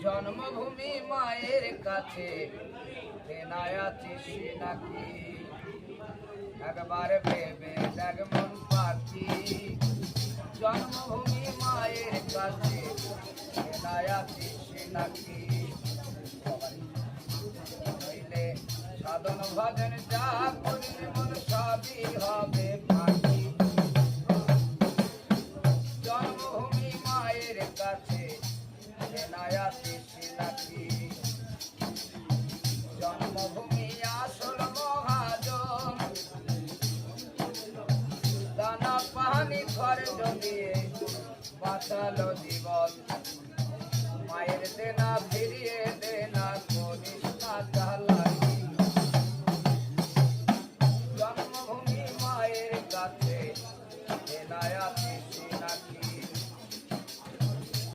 জন্মভূমি মায়ের কাছে কেনায় আছিস নাকি একবার ভেবে দেখ মন পাখি জন্মভূমি মায়ের কাছে কেনায় আছিস নাকি হইলে সাধন ভজন যা করলে মন সবই হবে ফাঁকি জন্মভূমি মায়ের কাছে কেনায় আছিস নাকি জন্মভূমি আসল মহাজন দানা পানি ঘরে জমিয়ে বাঁচালো জীবন